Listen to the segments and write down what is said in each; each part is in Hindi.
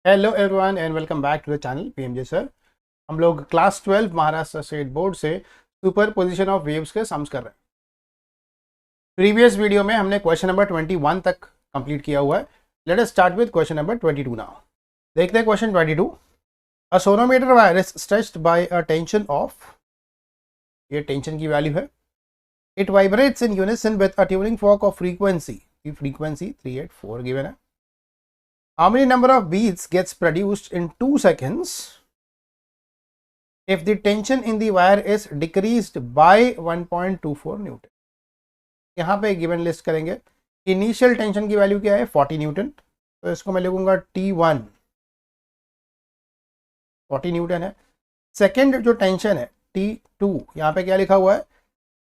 Hello everyone and welcome back to the channel PMJ sir. हम लोग क्लास 12 महाराष्ट्र स्टेट बोर्ड से सुपर पोजिशन ऑफ वेव्स के सम्स कर रहे हैं। प्रीवियस वीडियो में हमने क्वेश्चन नंबर 21 तक कंप्लीट किया हुआ है। Let us start with question number 22 now. देखते हैं question 22। A sonometer wire is stretched by a tension of, ये टेंशन की वैल्यू है। It vibrates in unison with a tuning fork of frequency, की फ्रीक्वेंसी 384 गिवन है। How many number of beats gets produced in 2 seconds if the tension in the wire is decreased by 1.24 Newton? यहाँ पे गिवन लिस्ट करेंगे। इनिशियल टेंशन की वैल्यू क्या है 40 न्यूटन, तो इसको मैं लिखूंगा T1 40 न्यूटन है। सेकेंड जो टेंशन है T2, यहाँ पे क्या लिखा हुआ है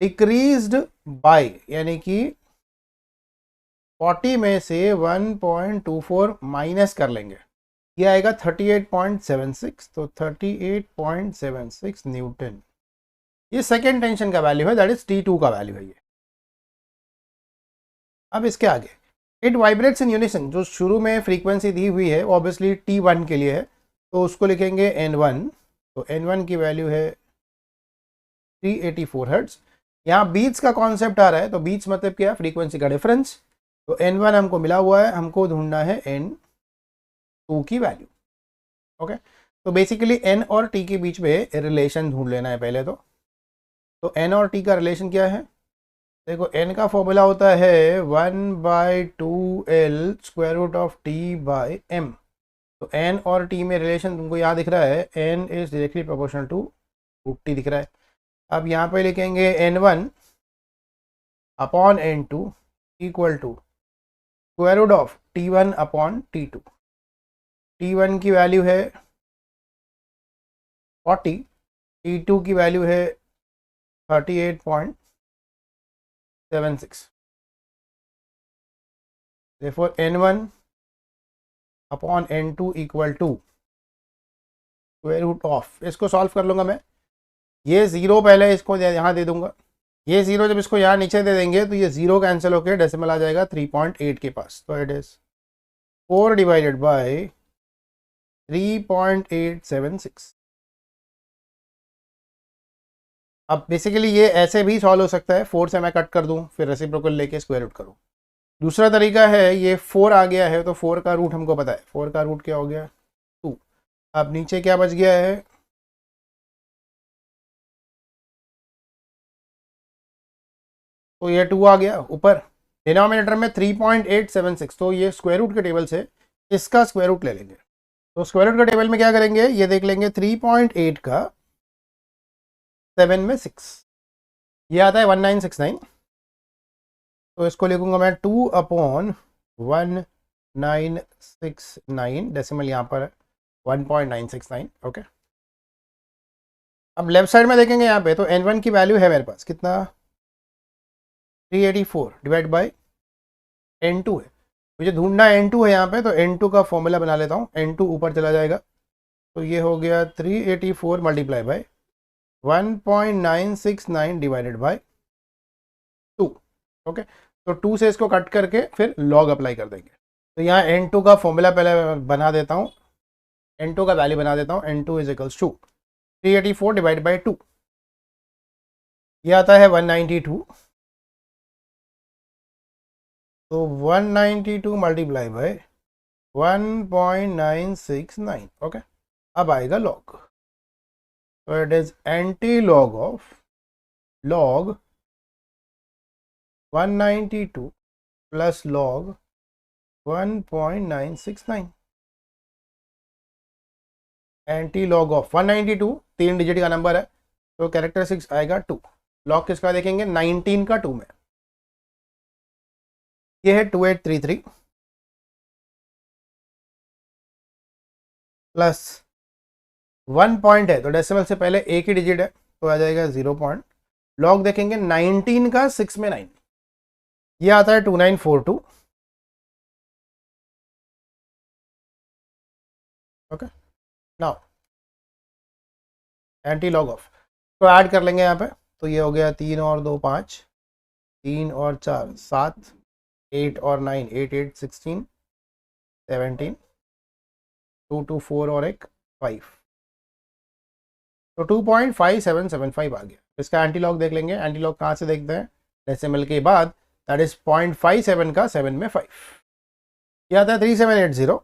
डिक्रीज्ड बाय, यानी कि 40 में से 1.24 माइनस कर लेंगे, ये आएगा 38.76, तो 38.76 न्यूटन। ये सेकेंड टेंशन का वैल्यू है, दैट इज T2 का वैल्यू है ये। अब इसके आगे इट वाइब्रेट्स इन यूनिसन, जो शुरू में फ्रीक्वेंसी दी हुई है ऑब्वियसली T1 के लिए है, तो उसको लिखेंगे N1, तो N1 की वैल्यू है 384 हर्ट्ज। यहाँ बीट्स का कॉन्सेप्ट आ रहा है, तो बीट्स मतलब क्या है फ्रीक्वेंसी का डिफरेंस, तो N1 हमको मिला हुआ है, हमको ढूंढना है N2 की वैल्यू। ओके, तो बेसिकली N और T के बीच में रिलेशन ढूंढ लेना है पहले तो N और T का रिलेशन क्या है, देखो N का फॉर्मूला होता है 1/2L square root of T by M। तो N और T में रिलेशन तुमको यहाँ दिख रहा है, N is directly proportional to root T दिख रहा है। अब यहाँ पे लिखेंगे N1 upon N2 equal to square root of T1 upon T2। T1 की वैल्यू है 40, T2 की वैल्यू है 38.76। therefore N1 upon N2 equal to square root of, इसको सॉल्व कर लूँगा मैं। ये ज़ीरो पहले इसको यहाँ दे दूंगा, ये ज़ीरो जब इसको यहाँ नीचे दे देंगे तो ये ज़ीरो कैंसिल होकर डेसिमल आ जाएगा 3.8 के पास, तो इट इज़ 4 डिवाइडेड बाय 3.876। अब बेसिकली ये ऐसे भी सॉल्व हो सकता है, 4 से मैं कट कर दूं फिर रेसिप्रोकल लेके स्क्वायर रूट करूं। दूसरा तरीका है, ये 4 आ गया है तो 4 का रूट हमको पता है, 4 का रूट क्या हो गया 2। अब नीचे क्या बच गया है, तो ये 2 आ गया ऊपर। डिनोमिनेटर में 3.876, तो ये स्क्वायर रूट के टेबल से इसका स्क्वायर रूट ले लेंगे। तो स्क्वायर रूट के टेबल में क्या करेंगे, ये देख लेंगे 3.8 का 7 में 6, ये आता है 1969, तो इसको लिखूंगा मैं 2 अपॉन 1969, डेसिमल यहाँ पर 1.969। ओके, अब लेफ्ट साइड में देखेंगे यहाँ पे, तो N1 की वैल्यू है मेरे पास कितना 384 डिवाइड बाई N2 है, मुझे ढूंढना N2 है यहाँ पे, तो N2 का फॉर्मूला बना लेता हूँ। N2 ऊपर चला जाएगा, तो ये हो गया 384 multiply by 1.969 divided by 2। Okay, तो 2 से इसको कट करके फिर लॉग अप्लाई कर देंगे। तो यहाँ N2 का फॉर्मूला पहले बना देता हूँ, N2 का वैल्यू बना देता हूँ। N2 is equals to 384 divide by 2, ये आता है 192, तो 192 मल्टीप्लाई बाई 1.969। ओके, अब आएगा लॉग, तो it is anti log of log 192 plus log 1.969। Anti log of 192 3 digit का नंबर है, तो कैरेक्टरिस्टिक्स आएगा 2। लॉग किसका देखेंगे 19 का 2 में, ये है 2833 प्लस 1 पॉइंट है, तो डेसिमल से पहले एक ही डिजिट है, तो आ जाएगा 0 पॉइंट। लॉग देखेंगे 19 का 6 में 9, ये आता है 2942। Okay, now anti log of, तो ऐड कर लेंगे यहाँ पे, तो ये हो गया 3 और 2 5, 3 और 4 7, 8 और 9 8 8 16 17, 2 4 और एक 5, तो 2.5775 आ गया। इसका एंटीलॉग देख लेंगे। एंटीलॉग कहाँ से देखते हैं? डेसिमल के बाद, दैट इज 0.57 का 7 में 5, ये आता है 3780।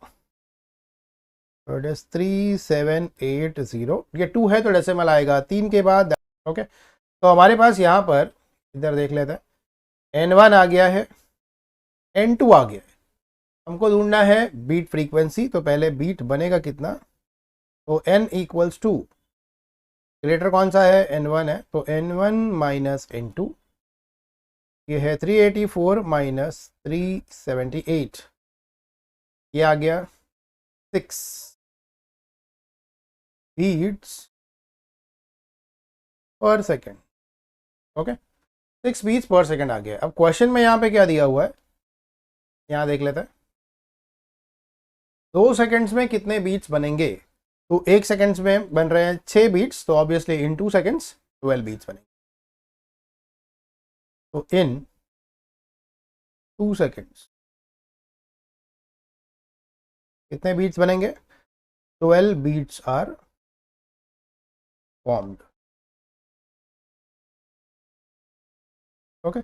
इट इज 3780, ये 2 है तो डेसिमल आएगा 3 के बाद। ओके, तो हमारे पास यहाँ पर, इधर देख लेते हैं, N1 आ गया है, N2 आ गया है। हमको ढूंढना है बीट फ्रीक्वेंसी, तो पहले बीट बनेगा कितना, तो n इक्वल्स टू, ग्रेटर कौन सा है? N1 है, तो N1 माइनस N2, ये है 384 माइनस 378, ये आ गया 6 बीट्स पर सेकेंड। ओके, 6 बीट्स पर सेकेंड आ गया। अब क्वेश्चन में यहाँ पे क्या दिया हुआ है, यहाँ देख लेते हैं, 2 सेकेंड्स में कितने बीट्स बनेंगे? तो 1 सेकेंड्स में बन रहे हैं 6 बीट्स, तो ऑब्वियसली इन 2 सेकेंड्स 12 बीट्स बनेंगे। तो इन 2 सेकेंड्स कितने बीट्स बनेंगे? 12 बीट्स आर फॉर्म्ड। ओके,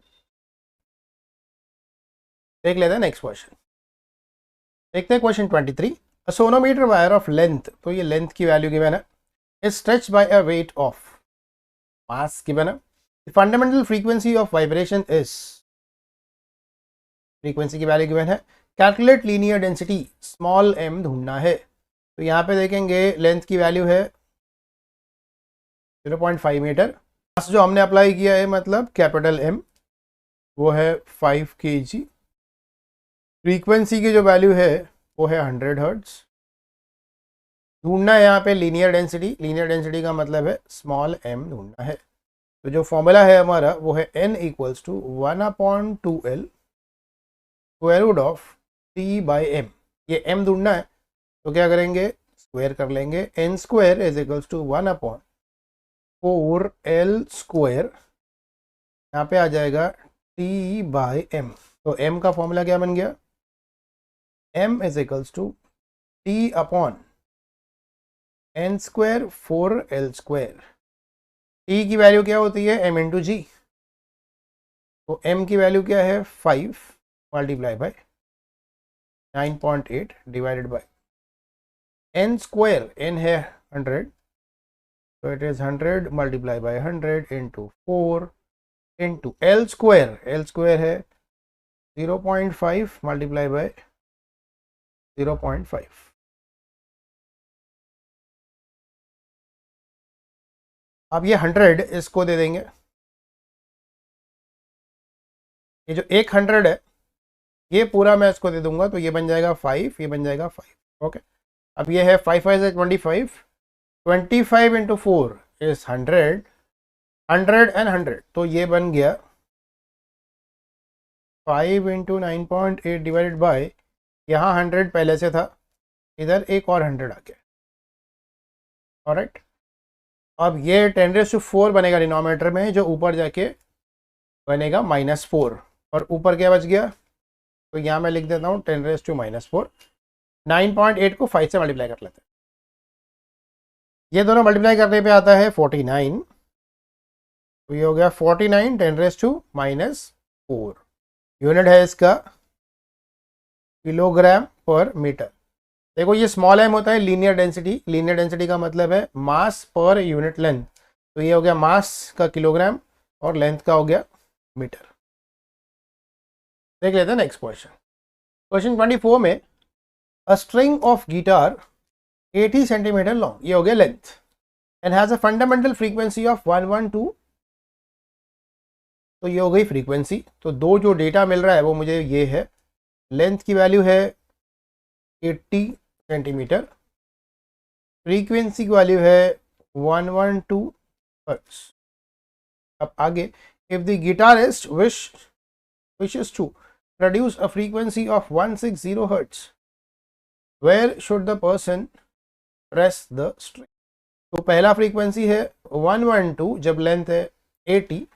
देख लेते हैं नेक्स्ट क्वेश्चन। देखते हैं question 23। A sonometer wire of length, तो ये लेंथ की वैल्यू गिवन है, is stretched by a weight of, mass given है, fundamental frequency of vibration is, frequency की वैल्यू गिवन है, calculate linear density small m ढूंढना है। तो यहाँ पे देखेंगे लेंथ की वैल्यू है 0.5 मीटर, मास जो हमने अप्लाई किया है मतलब कैपिटल M, वो है 5 kg, फ्रीक्वेंसी की जो वैल्यू है वो है 100 हर्ट्ज। ढूंढना है यहाँ पे लीनियर डेंसिटी, लीनियर डेंसिटी का मतलब है स्मॉल m ढूंढना है। तो जो फॉर्मूला है हमारा वो है n equals to 1/2l square root of t/m। ये m ढूंढना है तो क्या करेंगे, स्क्वायर कर लेंगे, n square is equals to 1/4l square, यहाँ पे आ जाएगा t/m। तो m का फॉर्मूला क्या बन गया, m is equals to t/n square 4l square. t की वैल्यू क्या होती है, m इंटू जी, तो m की वैल्यू क्या है 5 multiply by 9.8 divided by n square, n है 100, तो it is 100 multiply by 100 into 4 into l square, l square है 0.5 मल्टीप्लाई बाय 0.5। अब ये 100 इसको दे देंगे, ये जो 100 है ये पूरा मैं इसको दे दूंगा, तो ये बन जाएगा 5, ये बन जाएगा 5। ओके, अब ये है 5 5 से 25, 25 इंटू 4 इज 100, 100 एंड 100, तो ये बन गया 5 इंटू 9.8 डिवाइडेड बाय, यहाँ 100 पहले से था, इधर एक और 100 आ गया। ऑलराइट, अब ये 10⁴ बनेगा डिनोमिनेटर में, जो ऊपर जाके बनेगा -4, और ऊपर क्या बच गया, तो यहाँ मैं लिख देता हूँ 10⁻⁻⁴। 9.8 को 5 से मल्टीप्लाई कर लेते हैं, ये दोनों मल्टीप्लाई करने पे आता है 49, तो ये हो गया 49 10⁻⁻⁴। यूनिट है इसका किलोग्राम पर मीटर। देखो ये स्मॉल m होता है लीनियर डेंसिटी, लीनियर डेंसिटी का मतलब है मास पर यूनिट लेंथ, तो ये हो गया मास का किलोग्राम और लेंथ का हो गया मीटर। देख लेते हैं नेक्स्ट क्वेश्चन। क्वेश्चन 24 में, a string of guitar 80 centimetre long, ये हो गया length, and has a fundamental frequency of 112, तो ये हो गई फ्रीक्वेंसी। तो दो जो डेटा मिल रहा है वो मुझे ये है, लेंथ की वैल्यू है 80 सेंटीमीटर, फ्रीक्वेंसी की वैल्यू है 112 हर्ट्ज। अब आगे, if the guitarist wishes to produce a frequency of 160 hertz, where should the person press the string? तो पहला फ्रीक्वेंसी है 112 जब लेंथ है 80,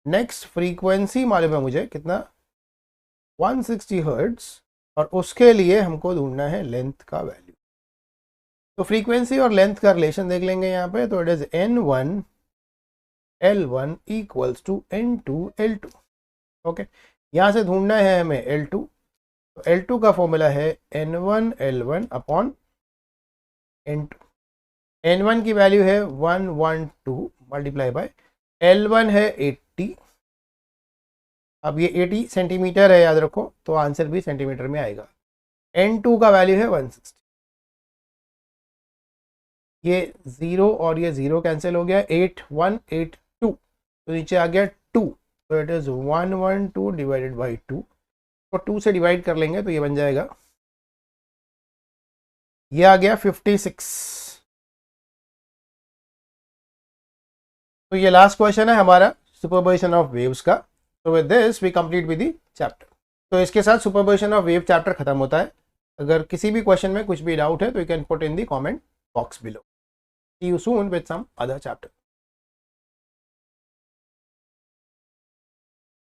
नेक्स्ट फ्रीक्वेंसी मालूम है मुझे कितना, 160 हर्ट्ज, और उसके लिए हमको ढूंढना है लेंथ का वैल्यू। तो फ्रीक्वेंसी और लेंथ का रिलेशन देख लेंगे यहाँ पे, तो it is N1 L1 equals to N2 L2। Okay, यहाँ से ढूंढना है हमें L2, तो L2 का फॉर्मूला है N1 L1 upon N2। N1 की वैल्यू है 112 मल्टीप्लाई बाय L1 है 80। अब ये 80 सेंटीमीटर है याद रखो, तो आंसर भी सेंटीमीटर में आएगा। N2 का वैल्यू है 160। ये 0 और ये 0 कैंसिल हो गया, 8182 तो नीचे आ गया 2, तो इट इज 112 डिवाइडेड बाई 2, तो 2 से डिवाइड कर लेंगे तो ये बन जाएगा, ये आ गया 56। तो ये लास्ट क्वेश्चन है हमारा सुपरपोजिशन ऑफ वेव्स का। तो with this we complete with the chapter. तो इसके साथ सुपरपोजिशन ऑफ वेव चैप्टर खत्म होता है। अगर किसी भी क्वेश्चन में कुछ भी डाउट है तो you can put in the comment box below. See you soon with some other chapter.